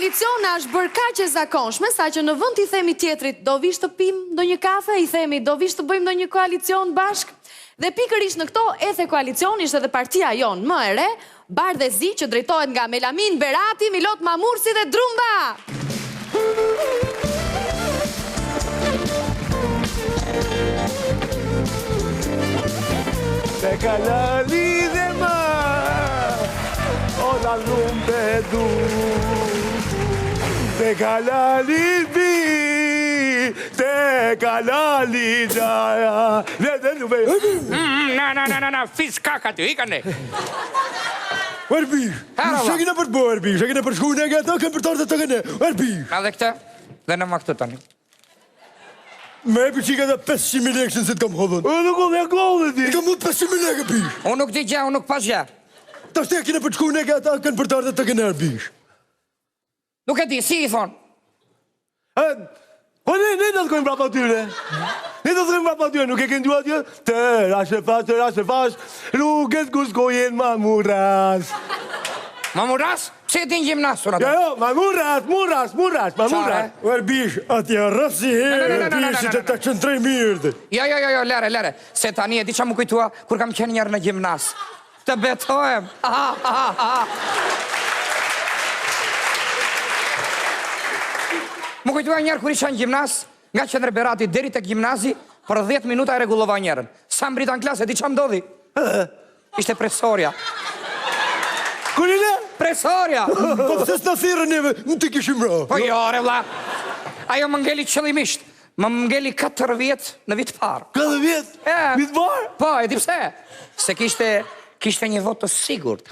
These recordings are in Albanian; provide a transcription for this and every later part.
koaliciona është bërë kaq e zakonshme, sa që në vend i themi tjetrit do vish të pim ndonjë kafe, i themi do vish të bëjmë ndonjë koalicion bashk. Dhe pikërisht në këto ethe koalicioni ishte edhe partia jonë më e re, Bardhezi, që drejtohet nga Melamin Berati, Milot Mamursi dhe Drumba. Te kalali dhe ma O da lumbe du Te kalali bi Te kalali gjaja Dhe lumbe Na, fis kaka ty, ikane. Erbish, që kene për të bo Erbish, që kene për shku në gëta, kënë për tartë të këne, Erbish. Na dhe këte, dhe në ma këtu tani. Me e për që i ka dhe 500.000 lekë që nësit kam hodhën. Nuk o dhe klodhe ti. I kam mund 500.000 lekë, Erbish. Unë nuk di gjë, unë nuk pas gjë. Ta shte kene për të shku në gëta, kënë për tartë të këne, Erbish. Nuk e di, si i thonë? Po ne të shkojmë prapa tyre. Ne të shkojmë prapa tyre, nuk e kënë duat jo? Të rashe fash, rrugët ku s'kojen mamuras. Mamuras? Pse e din gjimnasur ato? Jo, mamuras. Erbish, atje rësi herë, Erbish, që të qëndrej mirë. Jo, lere. Se tani e di që mu kujtua, kur kam qenë njerë në gjimnas. Të betohem. Mu kujtua njerë kur isha në gjimnas, nga Qendër Berati deri tek gjimnazi, për 10 minuta e regullova njerën. Sa mbrita në klasë, e di që mdodhi? Ishte presorja. Kurine? Presorja! Po pëse s'na thirë neve, në të kishim ra. Po jo, re vla. Ajo më ngeli qëllimisht. Më ngeli 4 vjetë në vitë parë. 4 vjetë? Vitë parë? Po, e di pse? Se kishte një votë të sigurt.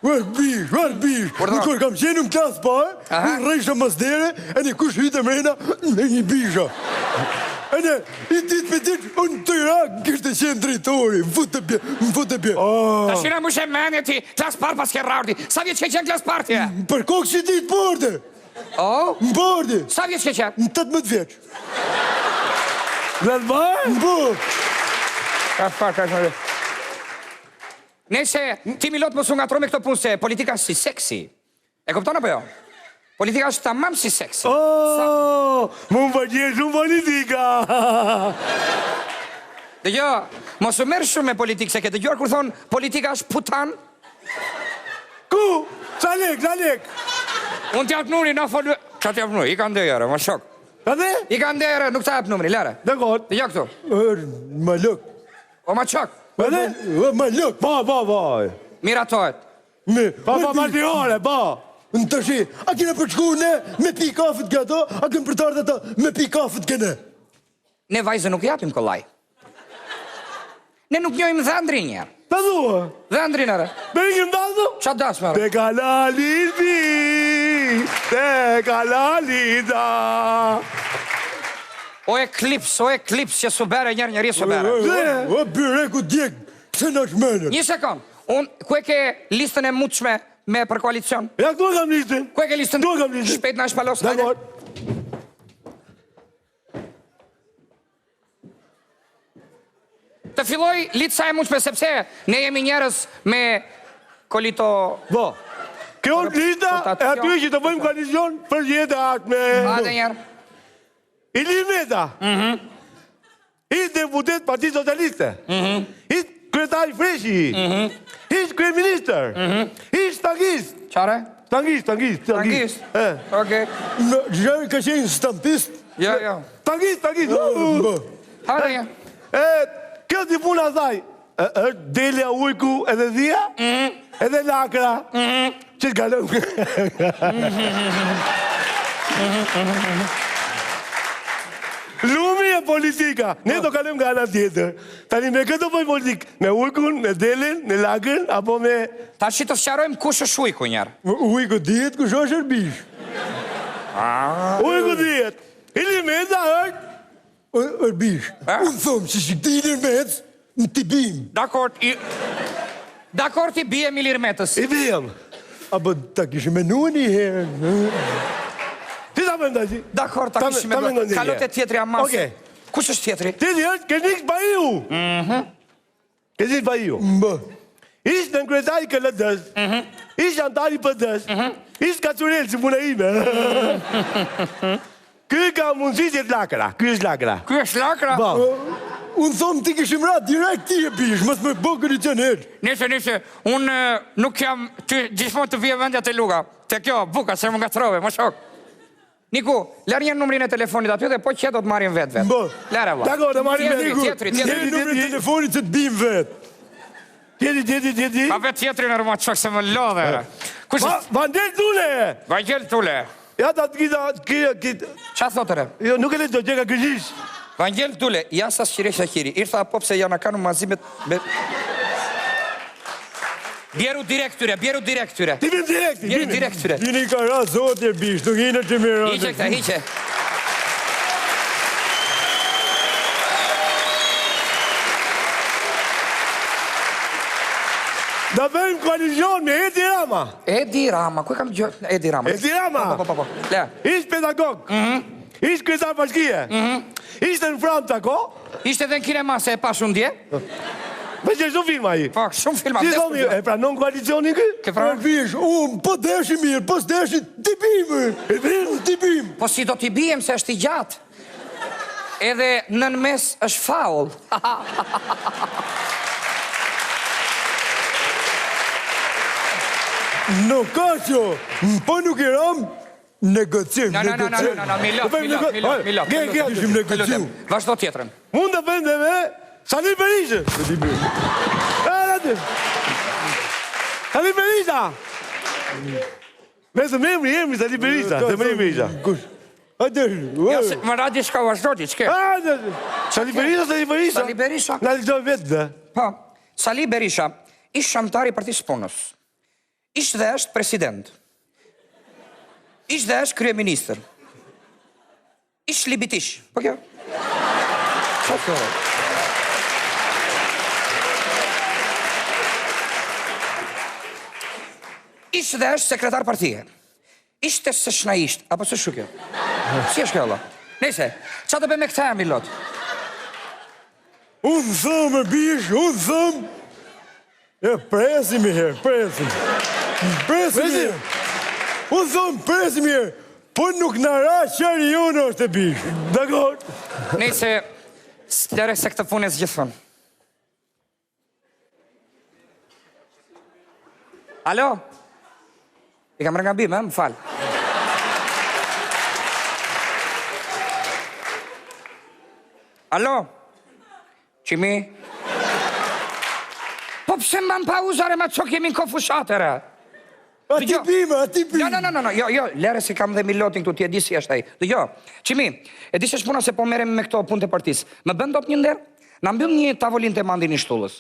Erbish, në kur kam qenë në klasë parë, në rejshë mësdere, e në kush hyte mrena në një bisha. E në, i ditë për ditë, unë të Irak kishte qenë drejtori, më fut të bje. Ta shina mu shemenje ti, klasë parë pas ke rardi. Sa vjetë që qenë klasë parë tje? Për kokë që ditë porte. Më porte. Sa vjetë që qenë? Në 18 vjeqë. Klasë parë? Më porte. Ka parë. Nese, ti Milot mos unë ngatro me këto punë se politika është si seksi. E kupton apo jo? Politika është tamam si seksi. Më përgjesh shumë politika. Dhe jo, mos u merë shumë me politikë, se ke dëgjuar kur thonë politika është putan. Ku? Sa lek? Unë t'jap numri, na folë... Qa t'jap numri? I ka ndejere, ma shok. Ate? I ka ndejere, nuk t'jap numri, lere. Dhe kot? Dhe jo këtu. Ma lëk. O ma qok. Ma lëk, ba. Miratohet. Ba, ma tihore, ba. Në të shi, a kene për shku ne me pi kafët këto, a kene për tartë ata me pi kafët këne? Ne vajzë nuk japim kollaj. Ne nuk njojmë dhëndrin njerë. Ta dhua? Dhëndrin ere. Bëringim dazu? Qa das mërë? Te kalali bi, te kalali da. O eklips që su bere njëri su bere. O bire ku djek, pëse në shmenër? Një sekund, unë ku e ke listën e mutshme me për koalicion? Ja, këtu kam listën. Ku e ke listën? Këtu kam listën. Shpejt në shpalos, hajde. Të filloj litë sa e mutshme, sepse ne jemi njerës me kolito... Bo, kjo lista e aty që të bëjmë koalicion për jetë atë me... Hajde njerë. Ilir Meta. Ishtë deputet Parti Socialiste. Ishtë kryetari Freshi. Ishtë kryeministër. Ishtë stangist. Qare? Stangist. Okej. Gjëri ka qenë stampist? Jo. Stangist. Hajde njerë. Kjo t'i puna thaj, është delja ujku edhe dhia, edhe lakra, që t'kalëm. Lumi e politika, ne do kalëm nga ana tjetër. Tani me këtë bëj politikë, me ujkun, me delin, me lakën, apo me... Ta që të sqarojmë kush është ujku njerë. Ujku dihet kush është Erbish. Ujku dihet. Ilir Meta është... Erbish, unë thëmë që këti Ilir Metës në t'i bim. Dakor t'i biem Ilir Metës. I bim. Apo ta kishë menu një herë. Ti ta me ndaj si? Dakor, ta kishë menu. Kalot e tjetëri amasë. Kush është tjetëri? Tjetëri është Këzix Baiu. Këzix Baiu. Ishtë në kryetari KLD-s, ishtë antari PD-s, ishtë Kaçurel si puna ime. Ky ka mundësi që të lakra, ky është lakra. Ky është lakra? Unë thonë ti këshim ra direkt ti e bish, mos me bë kondicioner. Nese, unë nuk jam gjithmonë të vje vendja të luga. Te kjo, buka, se më ngatrove, më shok. Niku, lërë një numrin e telefonit aty dhe po që do të marrim vetë. Lërë, vla. Dako, të marrim vetë. Tjetri. Tjetri numrin e telefonit që të bim vetë. Tjetri. Pa vetë tjetri në rëma të shok se më lodhe. Vangel Tule! Vangel Tule. Ja ta të kita... Qa thotëre? Jo, nuk e le të gjeka kërgjish. Vangel Tule, jasa Shiresh Shakiri. Irtha po pse janë kanu mazimet... Bjeru direkt tyre. Ti vim direkti. Bjeru direkt tyre. Vini ka ra zot e bish, nuk hinë që me rande. Hiqe këta, hiqe. Da bëjmë koalicion me Edi Rama. Edi Rama, ku e kam gjë? Edi Rama. Po. Le. Ishtë pedagog. Ishtë kryetar bashkie. Ishte në Fram tako. Ishte edhe në kinema se e pa shumë dje. Me që shumë filma i. Po, shumë filma. Si thomi, e pranon koalicionin kë? Ke pranon? Bish, unë, po deshi mirë, po s'deshi t'i bimë. E vrinë t'i bimë. Po si do t'i bijem se është i gjatë. Edhe nën mes është faul. Nuk ka që, po nuk i ramë, negocim. No, Milot. Vazhdo tjetrën. Unë të bëjmë me Sali Berisha. Sali Berisha. Me të memri jemi Sali Berisha. Të memri Berisha. Kush? Më radi shka vazhdo ti, qke? Sali Berisha. Në alëgjoj vetë dhe. Po, Sali Berisha ishtë shamtari Partisë Punës. Ishtë dhe është president. Ishtë dhe është kryeministër. Ishtë libitish. Po kjo? Qa kjo? Ishtë dhe është sekretar partije. Ishte se shna ishtë, apo se shu kjo? Si është kjo, Allah? Nese, qa të be me këta e Milot? Unë thëmë, bish, unë thëmë. E, presim i herë, presim. Unë thëmë, presim i herë. Po nuk në ra qëri unë është e bish. Dakor? Nese, lere se këtë punë e zgjithën. Alo? I kam rëngabim, më falë. Alo? Qimi? Po pëse më më pauzare ma që kemi në kofushatere? A ti bime. Jo, lere si kam dhe Milotin këtu, ti e di si është ai. Dhe jo, Qimi, e di se shpuna se po merem me këto punë të partisë. Më bëndop një ndërë? Në mbyll një tavolin të mandin i shtullës.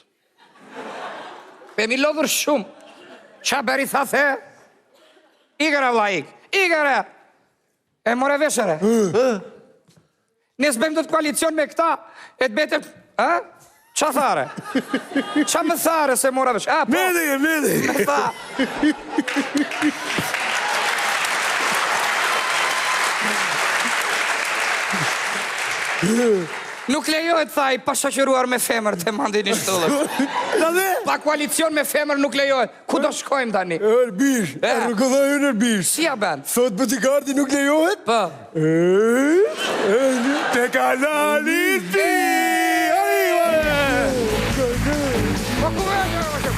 Pe mi lodhur shumë. Qa beri tha the? Igare, vlajik, igare! E more veshere. Nes bëjmë të koalicion me këta, e të bete... Qa thare? Qa më thare se mora veshere? Medi. Me tha. Nuk lejohet, thaj, pa shaqëruar me femër të mandin i shtullës. Pa koalicion me femër nuk lejohet. Ku do shkojmë tani? Erbish, rëkëdhaj Erbish. Si ja ben? Thot bodyguardi nuk lejohet? Po. Te kanalit ti! Po ku vërë?